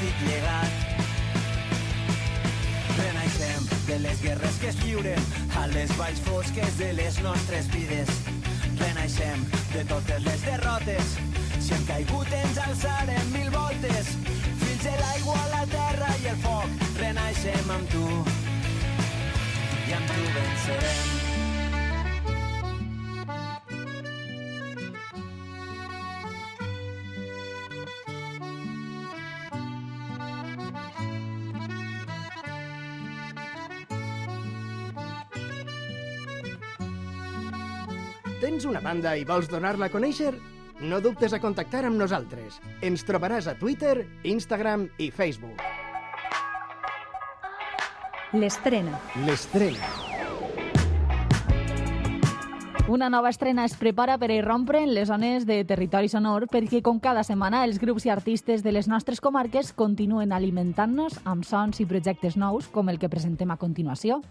estic llegat. Renaixem de les guerres que es lliuren a les valls fosques de les nostres vides. Renaixem de totes les derrotes. Si hem caigut ens alçarem 1000 voltes. Fills de l'aigua, la terra i el foc. Renaixem amb tu i amb tu vencerem. Tens una banda i vols donar-la a conèixer? No dubtes a contactar amb nosaltres. Ens trobaràs a Twitter, Instagram i Facebook. L'estrena. L'estrena. Una nova estrena es prepara per irrompre en les zones de territori sonor perquè, com cada setmana, els grups i artistes de les nostres comarques continuen alimentant-nos amb sons i projectes nous com el que presentem a continuació.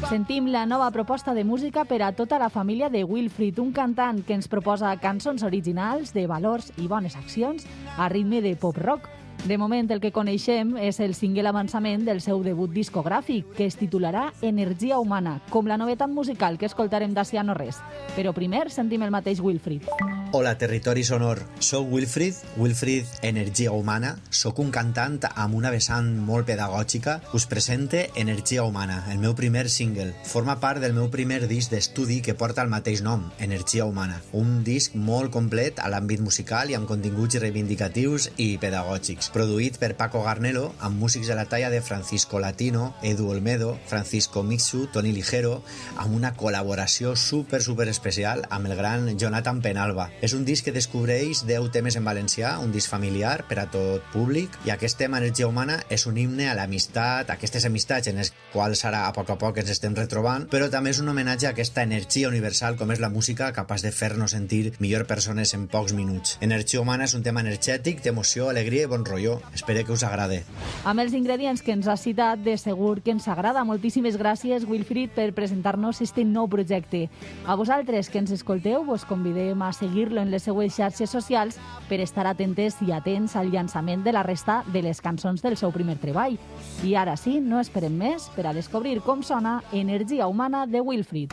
Sentim la nova proposta de música per a tota la família de Wilfried, un cantant que ens proposa cançons originals de valors i bones accions a ritme de pop-rock. De moment, el que coneixem és el single avançament del seu debut discogràfic, que es titularà Energia Humana, com la novetat musical que escoltarem d'ací a no res. Però primer sentim el mateix Wilfried. Hola, Territori Sonor. Soc Wilfried Energia Humana. Soc un cantant amb una vessant molt pedagògica. Us presente Energia Humana, el meu primer single. Forma part del meu primer disc d'estudi que porta el mateix nom, Energia Humana. Un disc molt complet a l'àmbit musical i amb continguts reivindicatius i pedagògics. Produït per Paco Garnelo, amb músics de la talla de Francisco Latino, Edu Olmedo, Francisco Mixu, Toni Ligero, amb una col·laboració super especial amb el gran Jonathan Penalba. És un disc que descobreix 10 temes en valencià, un disc familiar per a tot públic, i aquest tema, Energia Humana, és un himne a l'amistat, aquestes amistats en les quals ara a poc ens estem retrobant, però també és un homenatge a aquesta energia universal com és la música, capaç de fer-nos sentir millor persones en pocs minuts. Energia Humana és un tema energètic, d'emoció, alegria i bon rotllo. Espero que us agrade. Amb els ingredients que ens has citat, de segur que ens agrada. Moltíssimes gràcies, Wilfried, per presentar-nos este nou projecte. A vosaltres que ens escolteu, vos convidem a seguir-lo en les seues xarxes socials per estar atentes i atents al llançament de la resta de les cançons del seu primer treball. I ara sí, no esperem més per a descobrir com sona Energia Humana de Wilfried.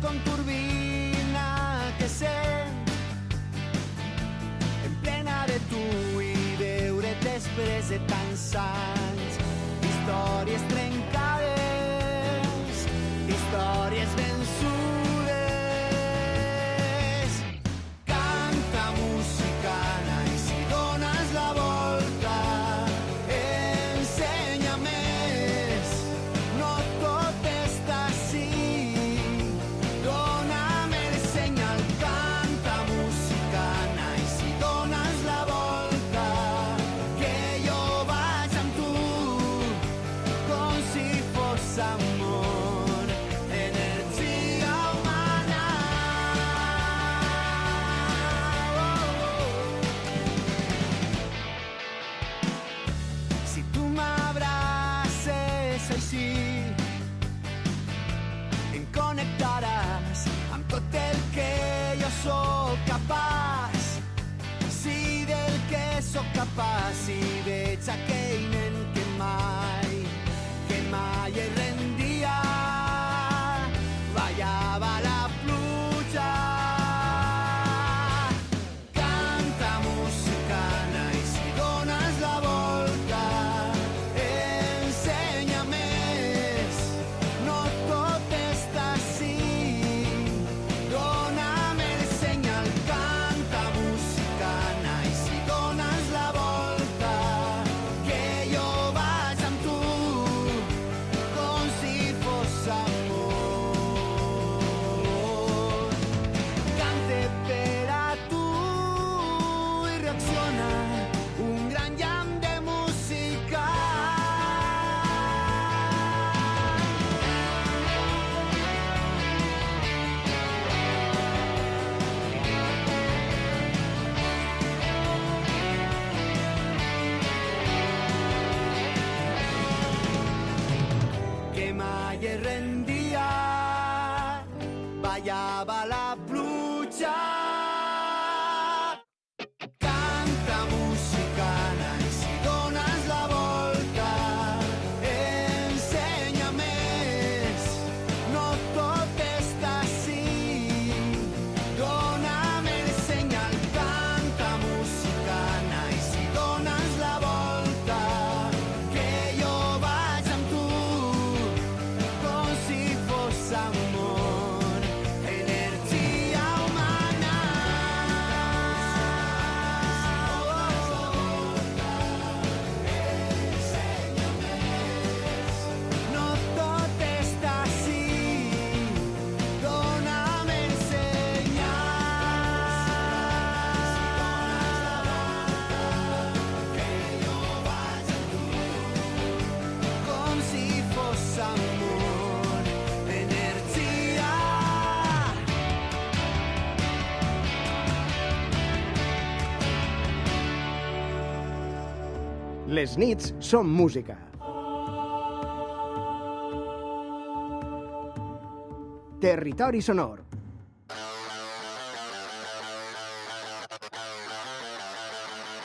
Con turbina que sent en plena de tu i veure després de tants anys històries trencades, històries vençudes. Canta musicana i si dones la volta ensenya més, no tot està així. Amor, energia humana. Si tu m'abraces així, em connectaràs amb tot el que jo sóc capaç. Si del que sóc capaç, si veig aquell nen que mai es rendia, ballava la pluja. Canta musicana i si dones la volta ensenya més, no tot està així. Dóna'm el senyal, canta musicana i si dones la volta que allà va la pluja. Canta musicana i si dones la volta, ensenya més, no tot està així. Dóna'm el senyal, canta musicana i si dones la volta, que jo vaig amb tu, com si fos amor, energia humana. No tot està així, dóna'm el senyal. Que jo vaig amb tu, com si fos amor, energia. Les nits són música. Territori sonor.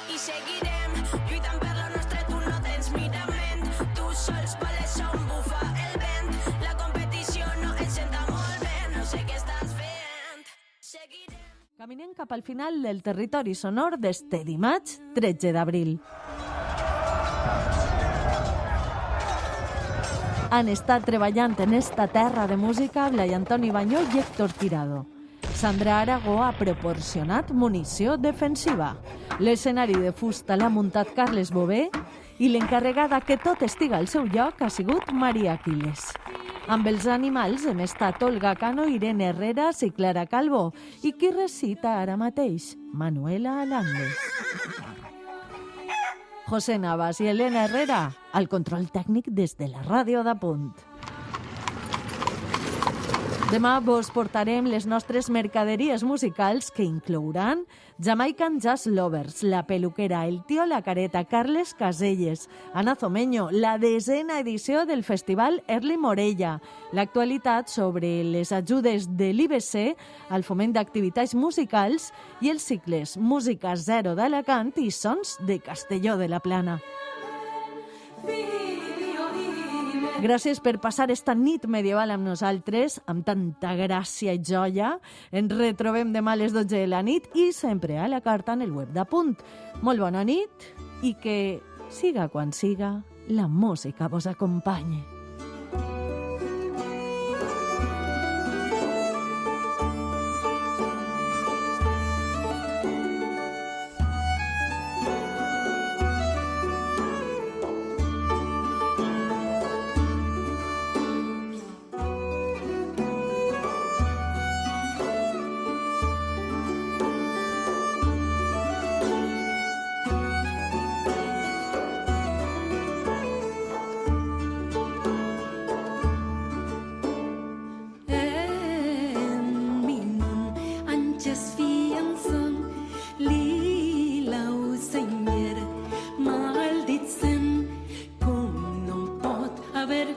I seguirem lluitant per la nostra, tu no tens mirament, tu sols pales som bufa el vent, la competició no ens senta molt bé, no sé què estàs fent. Seguirem. Caminem cap al final del territori sonor d'este dimarts 13 d'abril. Han estat treballant en esta terra de música Blai Antoni Banyó i Héctor Tirado. Sandra Aragó ha proporcionat munició defensiva. L'escenari de fusta l'ha muntat Carles Bové i l'encarregada que tot estiga al seu lloc ha sigut Maria Aquiles. Amb els animals hem estat Olga Cano, Irene Herreras i Clara Calvo, i qui recita ara mateix? Manuela Alandes. José Navas i Elena Herrera, al control tècnic des de la ràdio d'Apunt. Demà vos portarem les nostres mercaderies musicals que inclouran Jamaican Jazz Lovers, La Peluquera, El Tío La Careta, Carles Caselles, Ana Zomeño, la 10ª edició del Festival Early Morella, l'actualitat sobre les ajudes de l'IBC al foment d'activitats musicals i els cicles Música Zero d'Alacant i Sons de Castelló de la Plana. Gràcies per passar esta nit medieval amb nosaltres, amb tanta gràcia i joia. Ens retrobem demà a les 12 de la nit i sempre a la carta en el web d'Apunt. Molt bona nit i que, siga quan siga, la música vos acompanye. Haber